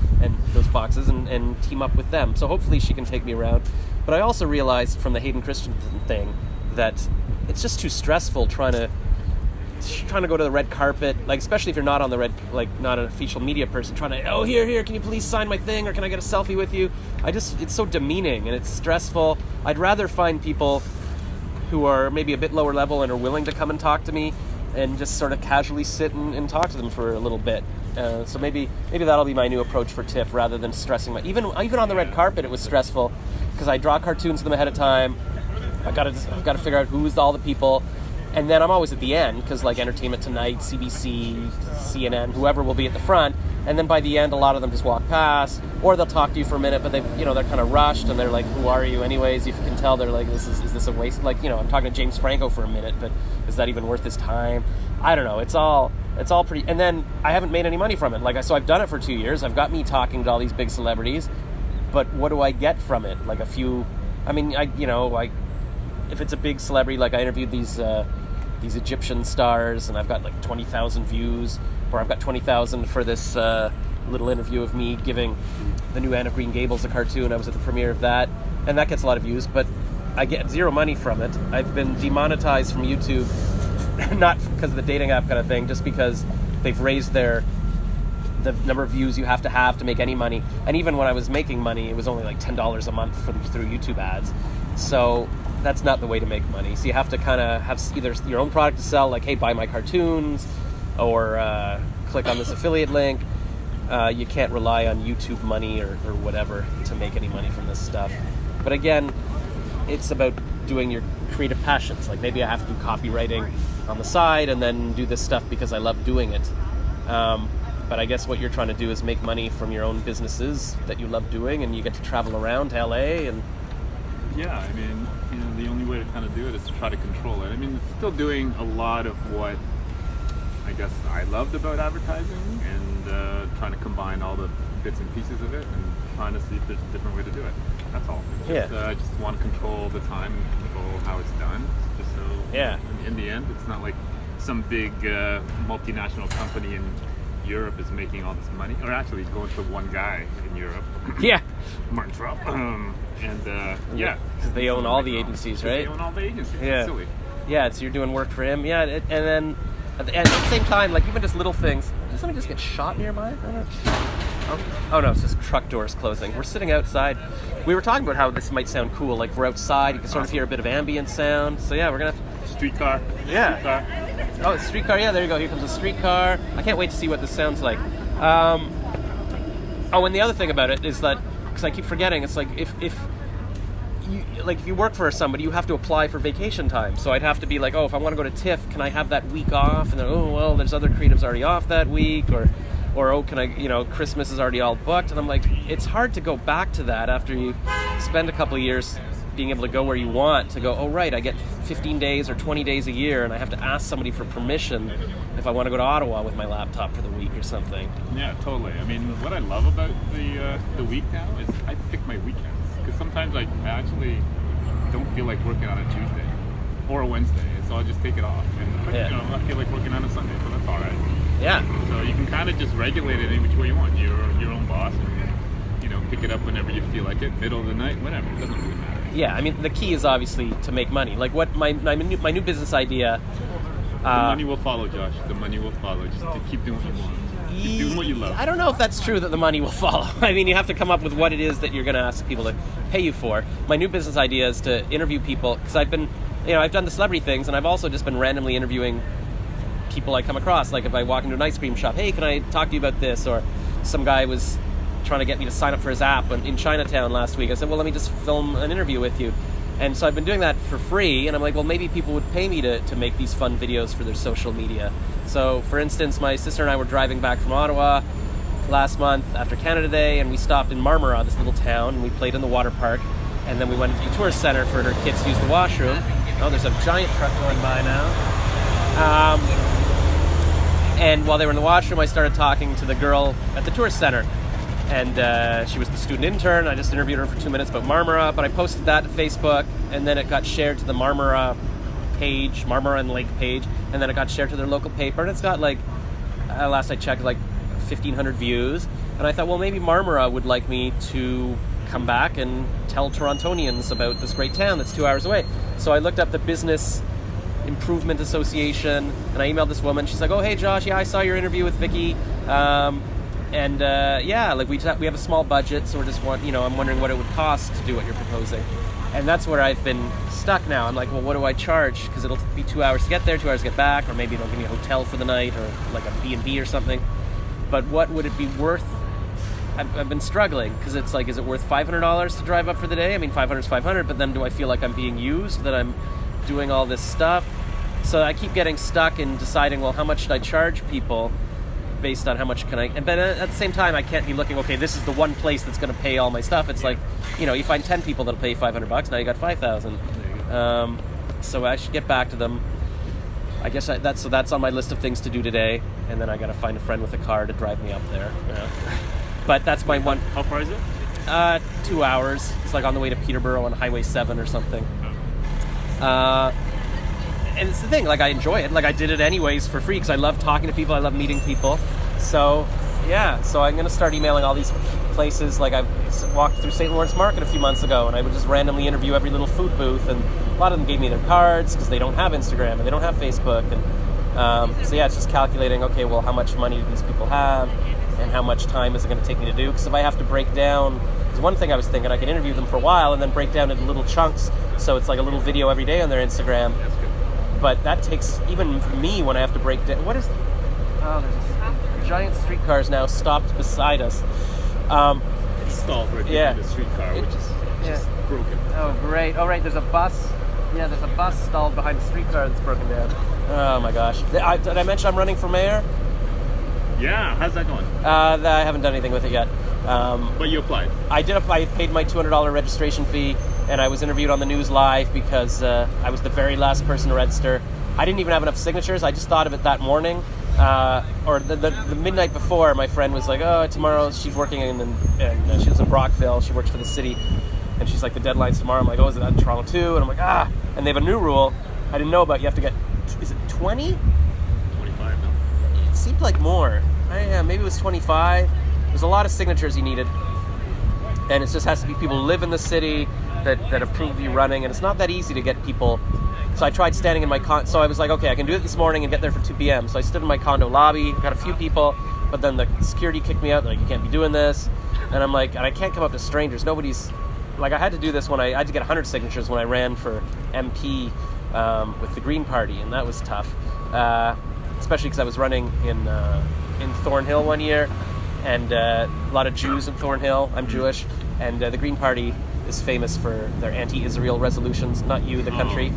those boxes and team up with them. So hopefully she can take me around. But I also realized from the Hayden Christensen thing that it's just too stressful trying to go to the red carpet, especially if you're not on the red, not an official media person, trying to, here, can you please sign my thing, or can I get a selfie with you? It's so demeaning and it's stressful. I'd rather find people who are maybe a bit lower level and are willing to come and talk to me and just sort of casually sit and talk to them for a little bit. So maybe that'll be my new approach for TIFF, rather than stressing even on the red carpet it was stressful, because I draw cartoons to them ahead of time. I've got to figure out who's all the people. And then I'm always at the end, because Entertainment Tonight, CBC, CNN, whoever will be at the front. And then by the end, a lot of them just walk past, or they'll talk to you for a minute, but they're kind of rushed, and they're like, who are you anyways? You can tell they're like, is this a waste? I'm talking to James Franco for a minute, but is that even worth his time? I don't know. It's all pretty, and then I haven't made any money from it. So I've done it for 2 years. I've got me talking to all these big celebrities, but what do I get from it? A few, if it's a big celebrity, I interviewed these Egyptian stars, and I've got 20,000 views, or I've got 20,000 for this little interview of me giving the new Anne of Green Gables a cartoon. I was at the premiere of that, and that gets a lot of views, but I get zero money from it. I've been demonetized from YouTube, not because of the dating app kind of thing, just because they've raised the number of views you have to make any money. And even when I was making money, it was only $10 a month through YouTube ads. So that's not the way to make money. So you have to kind of have either your own product to sell, hey, buy my cartoons, or click on this affiliate link. You can't rely on YouTube money or whatever to make any money from this stuff. But again, it's about doing your creative passions. Maybe I have to do copywriting on the side and then do this stuff because I love doing it. But I guess what you're trying to do is make money from your own businesses that you love doing, and you get to travel around to LA and... Yeah, the only way to kind of do it is to try to control it. It's still doing a lot of what I guess I loved about advertising, and trying to combine all the bits and pieces of it, and trying to see if there's a different way to do it. That's all. I just want to control the time, control how it's done, just so in the end, it's not like some big multinational company in Europe is making all this money, or actually going to one guy in Europe. Yeah. Martin Trump. Because they own all the agencies, right? They own all the agencies. Yeah. It's silly. Yeah, so you're doing work for him. Yeah, and then at the same time, even just little things. Did somebody just get shot nearby? Oh no, it's just truck doors closing. We're sitting outside. We were talking about how this might sound cool. We're outside, you can sort of hear a bit of ambient sound. So yeah, we're gonna... Streetcar. Yeah. Streetcar. Oh, it's a streetcar. Yeah, there you go. Here comes a streetcar. I can't wait to see what this sounds like. And the other thing about it is that, because I keep forgetting, it's if you work for somebody, you have to apply for vacation time. So I'd have to be if I want to go to TIFF, can I have that week off? And then, there's other creatives already off that week, or or oh, can I, Christmas is already all booked, and I'm like, it's hard to go back to that after you spend a couple of years being able to go where you want, to go, oh right, I get 15 days or 20 days a year, and I have to ask somebody for permission if I want to go to Ottawa with my laptop for the week or something. Yeah, totally. I mean, what I love about the week now is I pick my weekends, because sometimes I actually don't feel like working on a Tuesday or a Wednesday, so I'll just take it off, and I feel like working on a Sunday, so that's all right. Yeah. So you can kind of just regulate it any which way you want. You're your own boss, and pick it up whenever you feel like it, middle of the night, whatever. It doesn't really matter. Yeah, I mean, the key is obviously to make money. Like what my new business idea. The money will follow, Josh. The money will follow. Just to keep doing what you want. Keep doing what you love. I don't know if that's true that the money will follow. I mean, you have to come up with what it is that you're going to ask people to pay you for. My new business idea is to interview people, because I've been, I've done the celebrity things, and I've also just been randomly interviewing people I come across. Like if I walk into an ice cream shop, hey, can I talk to you about this? Or some guy was trying to get me to sign up for his app in Chinatown last week. I said, well, let me just film an interview with you. And so I've been doing that for free, and I'm like, well, maybe people would pay me to make these fun videos for their social media. So, for instance, my sister and I were driving back from Ottawa last month after Canada Day, and we stopped in Marmora, this little town, and we played in the water park, and then we went into the tourist center for her kids to use the washroom. Oh, there's a giant truck going by now. And while they were in the washroom, I started talking to the girl at the tourist center. And she was the student intern. I just interviewed her for 2 minutes about Marmora, but I posted that to Facebook, and then it got shared to the Marmora page, Marmora and Lake page, and then it got shared to their local paper, and it's got last I checked, 1,500 views. And I thought, well, maybe Marmora would like me to come back and tell Torontonians about this great town that's 2 hours away. So I looked up the Business Improvement Association, and I emailed this woman. She's like, oh, hey, Josh, I saw your interview with Vicky. And we have a small budget, so we're just I'm wondering what it would cost to do what you're proposing. And that's where I've been stuck now. I'm like, well, what do I charge? Because it'll be 2 hours to get there, 2 hours to get back, or maybe they'll give me a hotel for the night, or like a B&B or something. But what would it be worth? I've been struggling, because it's like, is it worth $500 to drive up for the day? I mean, 500 is 500, but then do I feel like I'm being used, that I'm doing all this stuff? So I keep getting stuck in deciding, well, how much should I charge people based on how much can I... But at the same time, I can't be looking, okay, this is the one place that's going to pay all my stuff. It's like, you find 10 people that'll pay $500, now you got 5,000. So I should get back to them. I guess that's on my list of things to do today, and then I got to find a friend with a car to drive me up there. Yeah. But that's my one... How far is it? 2 hours. It's like on the way to Peterborough on Highway 7 or something. And it's the thing, I enjoy it. I did it anyways for free because I love talking to people. I love meeting people. So, yeah. So I'm going to start emailing all these places. I walked through St. Lawrence Market a few months ago, and I would just randomly interview every little food booth. And a lot of them gave me their cards because they don't have Instagram and they don't have Facebook. And so, yeah, it's just calculating, okay, well, how much money do these people have? And how much time is it going to take me to do? Because if I have to break down... Because one thing I was thinking, I could interview them for a while and then break down into little chunks. So it's like a little video every day on their Instagram. That's good. But that takes, even me, when I have to break down... What is... Oh, there's giant streetcars now stopped beside us. It's stalled right behind the streetcar, which is just broken. Oh, great. Oh, right, there's a bus. Yeah, there's a bus stalled behind the streetcar that's broken down. Oh, my gosh. Did I mention I'm running for mayor? Yeah, how's that going? I haven't done anything with it yet. But you applied? I did apply. I paid my $200 registration fee, and I was interviewed on the news live because I was the very last person to register. I didn't even have enough signatures. I just thought of it that morning. Or the midnight before, my friend was like, oh, tomorrow she's working and she lives in Brockville. She works for the city. And she's like, the deadline's tomorrow. I'm like, oh, is it in Toronto too? And I'm like, And they have a new rule I didn't know about. You have to get, is it 20? 25, no? It seemed like more. Maybe it was 25. There's a lot of signatures you needed. And it just has to be people who live in the city that approve you running. And it's not that easy to get people. So I tried standing in my so I was like, okay, I can do it this morning and get there for 2 p.m. So I stood in my condo lobby, got a few people, but then the security kicked me out. They're like, you can't be doing this. And I'm like, and I can't come up to strangers. Nobody's, like, I had to do this when I had to get 100 signatures when I ran for MP with the Green Party, and that was tough. Especially because I was running in Thornhill one year, and a lot of Jews in Thornhill. I'm Jewish, and the Green Party is famous for their anti-Israel resolutions, not you, the country.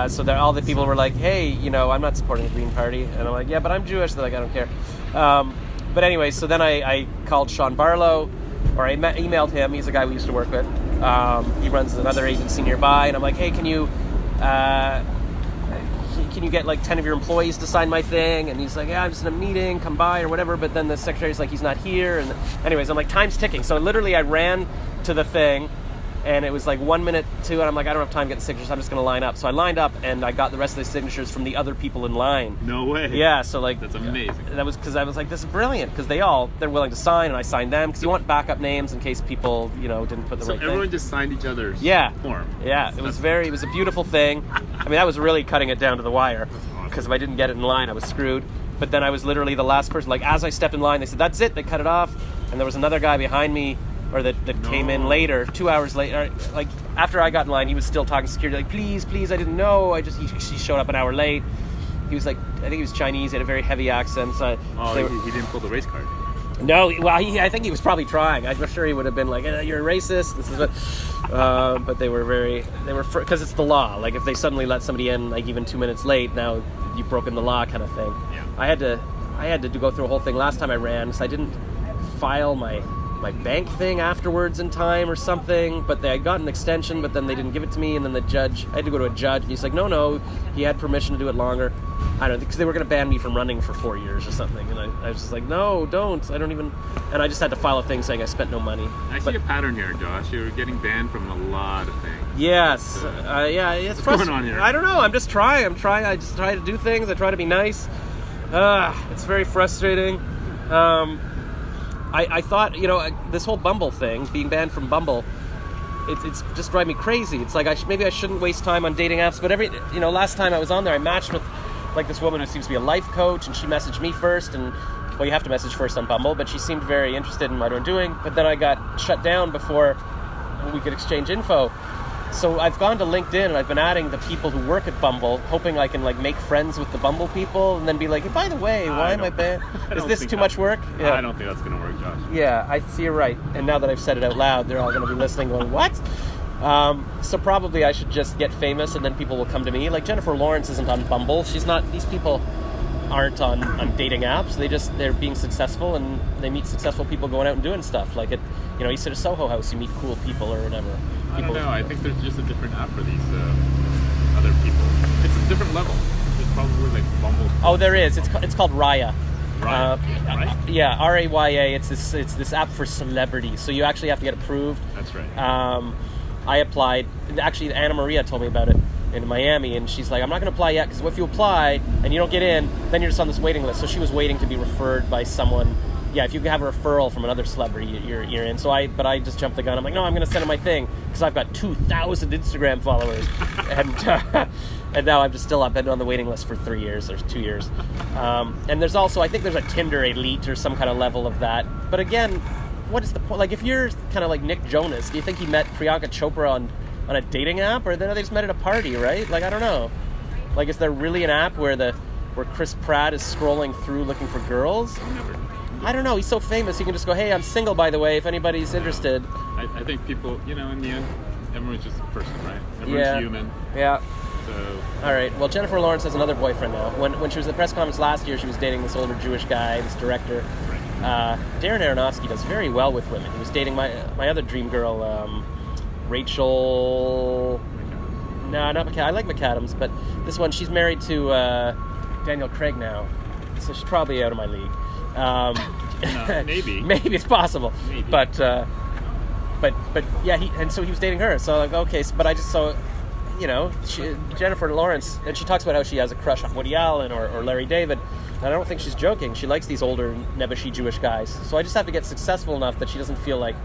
So all the people were like, hey, I'm not supporting the Green Party. And I'm like, yeah, but I'm Jewish. They're like, I don't care. But anyway, so then I called Sean Barlow, or I emailed him. He's a guy we used to work with. He runs another agency nearby, and I'm like, hey, can you get like 10 of your employees to sign my thing? And he's like, yeah, I'm just in a meeting, come by or whatever. But then the secretary's like, he's not here. And anyways, I'm like, time's ticking. So literally I ran to the thing, and it was like 1 minute to, and I'm like, I don't have time to get the signatures, I'm just going to line up. So I lined up, and I got the rest of the signatures from the other people in line. No way. Yeah, so like... That's amazing. That was because I was like, this is brilliant, because they're willing to sign, and I signed them, because you want backup names in case people, didn't put the right thing. So everyone just signed each other's form. Yeah, it was a beautiful thing. I mean, that was really cutting it down to the wire, because if I didn't get it in line, I was screwed. But then I was literally the last person. Like, as I stepped in line, they said, that's it, they cut it off, and there was another guy behind me, or that came in later, 2 hours later. Like, after I got in line, he was still talking to security, like, please, I didn't know. He showed up an hour late. He was like, I think he was Chinese, he had a very heavy accent. So he didn't pull the race card. No, well, I think he was probably trying. I'm sure he would have been like, you're a racist. This is what. But they were because it's the law. Like, if they suddenly let somebody in, like, even 2 minutes late, now you've broken the law, kind of thing. Yeah. I had to go through a whole thing last time I ran, so I didn't file my bank thing afterwards in time or something, but I got an extension, but then they didn't give it to me, and then I had to go to a judge, and he's like, no, he had permission to do it longer. I don't know, because they were going to ban me from running for 4 years or something, and I was just like, no, don't, I don't even, and I just had to file a thing saying I spent no money. I see a pattern here, Josh. You're getting banned from a lot of things. Yes, it's what's going on here? I don't know, I just try to do things, I try to be nice. It's very frustrating. I thought, this whole Bumble thing, being banned from Bumble, it's just driving me crazy. It's like maybe I shouldn't waste time on dating apps, but last time I was on there, I matched with like this woman who seems to be a life coach, and she messaged me first, and well, you have to message first on Bumble, but she seemed very interested in what I'm doing, but then I got shut down before we could exchange info. So I've gone to LinkedIn, and I've been adding the people who work at Bumble, hoping I can like make friends with the Bumble people, and then be like, hey, by the way, why am I banned? Is this too much work? Yeah. I don't think that's going to work, Josh. Yeah, I see you're right. And now that I've said it out loud, they're all going to be listening going, what? So probably I should just get famous, and then people will come to me. Like Jennifer Lawrence isn't on Bumble. She's not, these people aren't on dating apps. They're being successful, and they meet successful people going out and doing stuff. Like you sit at Soho House, you meet cool people or whatever. I don't know. I think there's just a different app for these other people. It's a different level. It's probably like Bumble. Oh, there is. It's called Raya. Right? Yeah, Raya. It's this app for celebrities. So you actually have to get approved. That's right. I applied. Actually, Anna Maria told me about it in Miami, and she's like, I'm not going to apply yet, because if you apply and you don't get in, then you're just on this waiting list. So she was waiting to be referred by someone. Yeah, if you have a referral from another celebrity, you're in. So I just jumped the gun. I'm like, no, I'm going to send him my thing, because I've got 2,000 Instagram followers, and now I'm just still I've been on the waiting list for 3 years or 2 years. And there's also, I think there's a Tinder elite or some kind of level of that. But again, what is the point? Like, if you're kind of like Nick Jonas, do you think he met Priyanka Chopra on a dating app, or they just met at a party, right? Like, I don't know. Like, is there really an app where Chris Pratt is scrolling through looking for girls? I don't know. He's so famous. He can just go, hey, I'm single, by the way, if anybody's interested. I think people, in the end, everyone's just a person, right? Everyone's human. Yeah. So. All right. Well, Jennifer Lawrence has another boyfriend now. When she was at the press conference last year, she was dating this older Jewish guy, this director. Darren Aronofsky does very well with women. He was dating my other dream girl, Rachel. No, not McAdams. I like McAdams, but this one, she's married to Daniel Craig now, so she's probably out of my league. No, maybe. Maybe it's possible. Maybe. But yeah, so he was dating her. So like, okay, but I just saw, Jennifer Lawrence, and she talks about how she has a crush on Woody Allen or Larry David. And I don't think she's joking. She likes these older Nebuchadnezzar Jewish guys. So I just have to get successful enough that she doesn't feel like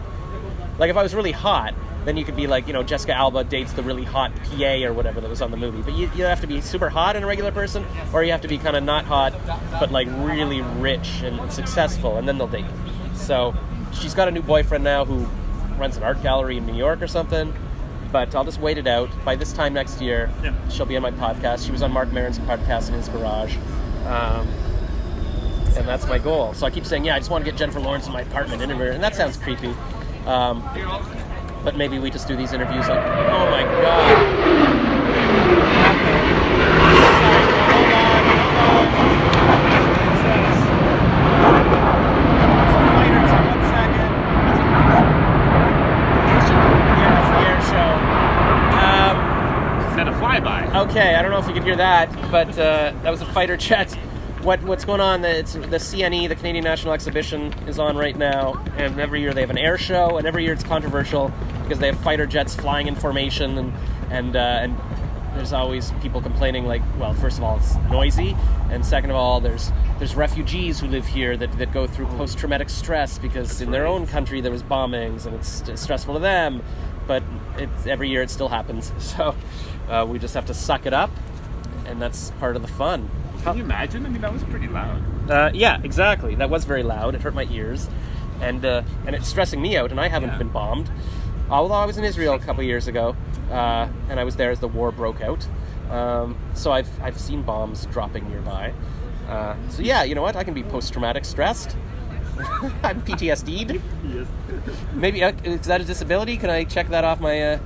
if I was really hot, then you could be like, Jessica Alba dates the really hot PA or whatever that was on the movie. But you have to be super hot in a regular person, or you have to be kind of not hot, but like really rich and successful, and then they'll date you. So she's got a new boyfriend now who runs an art gallery in New York or something. But I'll just wait it out. By this time next year, she'll be on my podcast. She was on Mark Maron's podcast in his garage. And that's my goal. So I keep saying, I just want to get Jennifer Lawrence in my apartment interview, and that sounds creepy. But maybe we just do these interviews like, oh my god. Hold on. you could hear that, but that was a fighter jet. What's going on? It's the CNE, the Canadian National Exhibition, is on right now, and every year they have an air show, and every year it's controversial because they have fighter jets flying in formation, and there's always people complaining, like, well, first of all, it's noisy, and second of all, there's refugees who live here that go through post-traumatic stress because in their own country there was bombings, and it's stressful to them, but every year it still happens, so we just have to suck it up, and that's part of the fun. Can you imagine? I mean, that was pretty loud. Yeah, exactly. That was very loud. It hurt my ears, and it's stressing me out. And I haven't been bombed, although I was in Israel a couple of years ago, and I was there as the war broke out. So I've seen bombs dropping nearby. So yeah, you know what? I can be post-traumatic stressed. I'm PTSD'd. Yes. Maybe is that a disability? Can I check that off my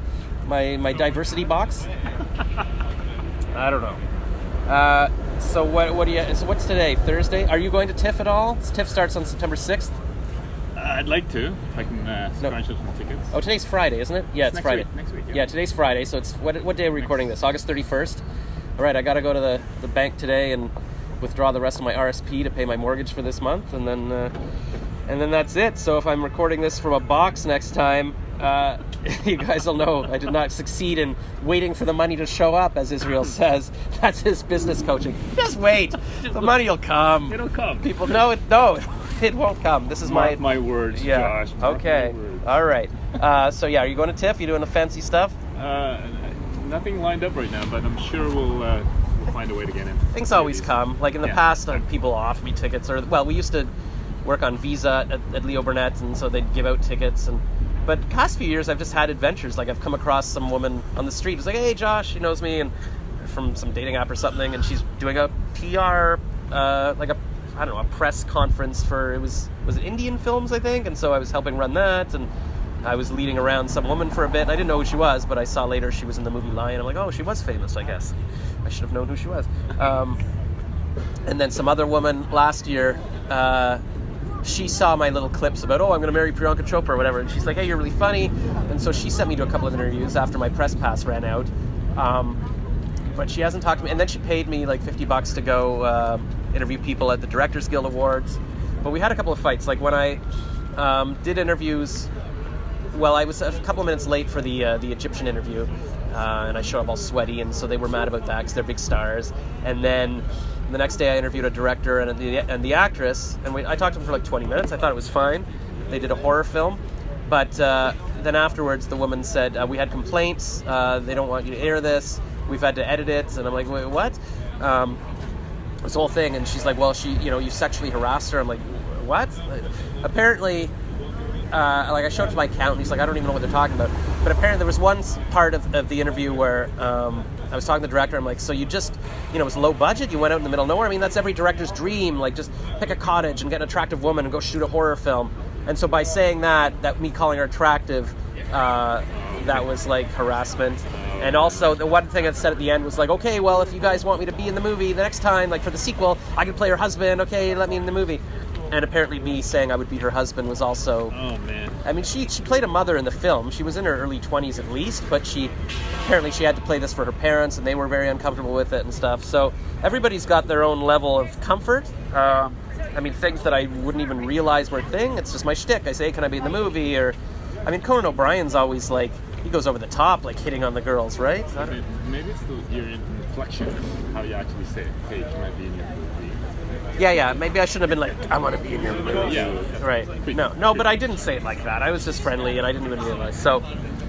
my diversity box? I don't know. So what do you? So what's today? Thursday? Are you going to TIFF at all? TIFF starts on September 6th. I'd like to, if I can scratch up some tickets. Oh, today's Friday, isn't it? Yeah, it's Friday. Next week. Yeah, today's Friday. So it's what day are we recording this? August 31st. All right, I got to go to the bank today and withdraw the rest of my RSP to pay my mortgage for this month, and then that's it. So if I'm recording this from a box next time, you guys will know I did not succeed in waiting for the money to show up, as Israel says. That's his business coaching. Just wait. The money will come. It'll come. People know it. It won't come. This is my words, yeah. Josh. Okay. Words. All right. So yeah, are you going to TIFF? You doing the fancy stuff? Nothing lined up right now, but I'm sure we'll find a way to get in. Things always come. Like in the past, people offer me tickets, or we used to work on Visa at Leo Burnett, and so they'd give out tickets. But the past few years, I've just had adventures. Like I've come across some woman on the street who's like, "Hey, Josh," she knows me, and from some dating app or something, and she's doing a PR, like a press conference for it was Indian films, I think, and so I was helping run that, and I was leading around some woman for a bit. I didn't know who she was, but I saw later she was in the movie Lion. I'm like, oh, she was famous, I guess. I should have known who she was. And then some other woman last year, she saw my little clips about, I'm going to marry Priyanka Chopra or whatever, and she's like, hey, you're really funny. And so she sent me to a couple of interviews after my press pass ran out. But she hasn't talked to me. And then she paid me like $50 to go interview people at the Directors Guild Awards. But we had a couple of fights. Like when I did interviews, well, I was a couple of minutes late for the Egyptian interview, and I showed up all sweaty, and so they were mad about that because they're big stars. And then the next day I interviewed a director and the actress, and I talked to them for like 20 minutes. I thought it was fine. They did a horror film. But then afterwards, the woman said, we had complaints. They don't want you to air this. We've had to edit it. And I'm like, wait, what? This whole thing. And she's like, well, you sexually harassed her. I'm like, what? Apparently, like I showed it to my accountant. He's like, I don't even know what they're talking about. But apparently there was one part of the interview where I was talking to the director. I'm like, so you just, it was low budget. You went out in the middle of nowhere. I mean, that's every director's dream. Like, just pick a cottage and get an attractive woman and go shoot a horror film. And so by saying that me calling her attractive, that was like harassment. And also the one thing it said at the end was like, okay, well, if you guys want me to be in the movie the next time, like for the sequel, I can play her husband. Okay, let me in the movie. And apparently me saying I would be her husband was also... Oh, man. I mean, she played a mother in the film. She was in her early 20s at least, but apparently she had to play this for her parents, and they were very uncomfortable with it and stuff. So everybody's got their own level of comfort. I mean, things that I wouldn't even realize were a thing. It's just my shtick. I say, can I be in the movie? Or, I mean, Conan O'Brien's always like, he goes over the top, like hitting on the girls, right? Maybe it's your inflection, how you actually say it. Hey, can I be in your movie? Yeah. Maybe I shouldn't have been like, I want to be in your movie. Yeah. Right. No, but I didn't say it like that. I was just friendly, and I didn't even realize. So,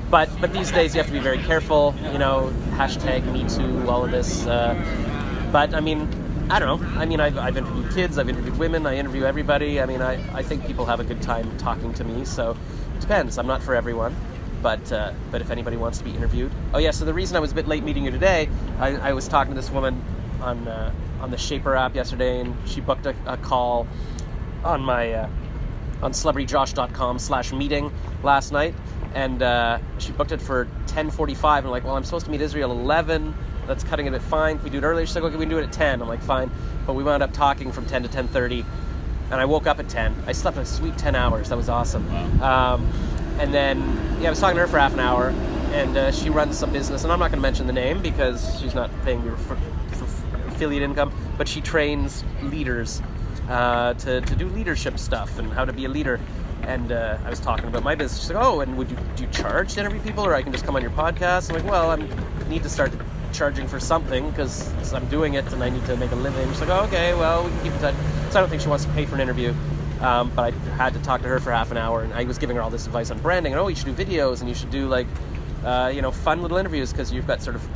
but these days you have to be very careful. Hashtag Me Too, all of this. But I mean, I don't know. I mean, I've interviewed kids, I've interviewed women, I interview everybody. I mean, I think people have a good time talking to me. So it depends. I'm not for everyone. But if anybody wants to be interviewed. Oh yeah. So the reason I was a bit late meeting you today, I was talking to this woman on the Shaper app yesterday, and she booked a call on my on celebrityjosh.com/meeting last night, and she booked it for 10:45. I'm like, well, I'm supposed to meet Israel at 11. That's cutting it at fine. If we do it earlier, she's like, okay, we can do it at 10. I'm like, fine. But we wound up talking from 10 to 10:30, and I woke up at 10. I slept a sweet 10 hours. That was awesome. Wow. And then, I was talking to her for half an hour, and she runs some business, and I'm not going to mention the name because she's not paying me for affiliate income, but she trains leaders to do leadership stuff and how to be a leader. And I was talking about my business. She's like, oh, and do you charge to interview people, or I can just come on your podcast? I'm like, well, I need to start charging for something because I'm doing it and I need to make a living. She's like, oh, okay, well, we can keep in touch. So I don't think she wants to pay for an interview, but I had to talk to her for half an hour, and I was giving her all this advice on branding. And, oh, you should do videos, and you should do, like, fun little interviews because you've got sort of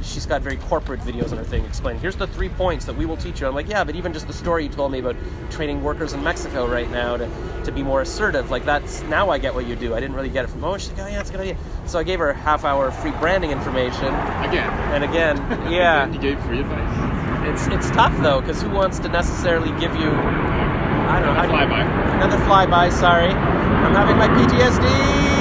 she's got very corporate videos on her thing explaining, here's the 3 points that we will teach you. I'm like, yeah, but even just the story you told me about training workers in Mexico right now to be more assertive, like that's, now I get what you do. I didn't really get it from, she's like, oh yeah, that's a good idea. So I gave her a half hour free branding information. Again, yeah. And you gave free advice. It's tough though, because who wants to necessarily give you, I don't know, another flyby, sorry. I'm having my PTSD.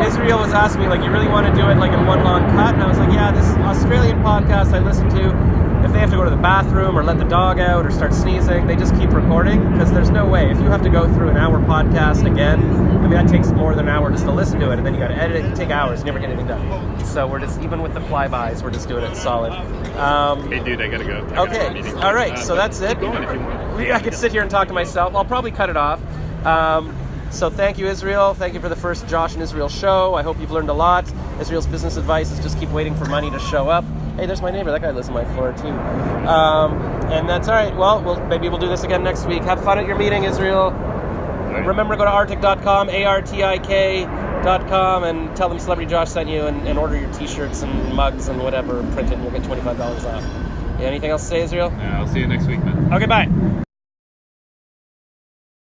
Israel was asking me, like, you really want to do it like in one long cut? And I was like, yeah, this Australian podcast I listen to, if they have to go to the bathroom or let the dog out or start sneezing, they just keep recording, because there's no way. If you have to go through an hour podcast again, I mean, that takes more than an hour just to listen to it, and then you got to edit it, you take hours, you never get anything done. So we're just, even with the flybys, we're just doing it solid. Hey, dude, I gotta go. Okay, all right, so that's it. Keep going if you want. I could sit here and talk to myself. I'll probably cut it off. So thank you, Israel. Thank you for the first Josh and Israel show. I hope you've learned a lot. Israel's business advice is just keep waiting for money to show up. Hey, there's my neighbor. That guy lives on my floor, too. And that's all right. Well, maybe we'll do this again next week. Have fun at your meeting, Israel. Right. Remember, go to artik.com, artik.com, and tell them Celebrity Josh sent you, and order your t-shirts and mugs and whatever, print it, and you'll get $25 off. Yeah, anything else to say, Israel? Yeah, I'll see you next week, man. Okay, bye.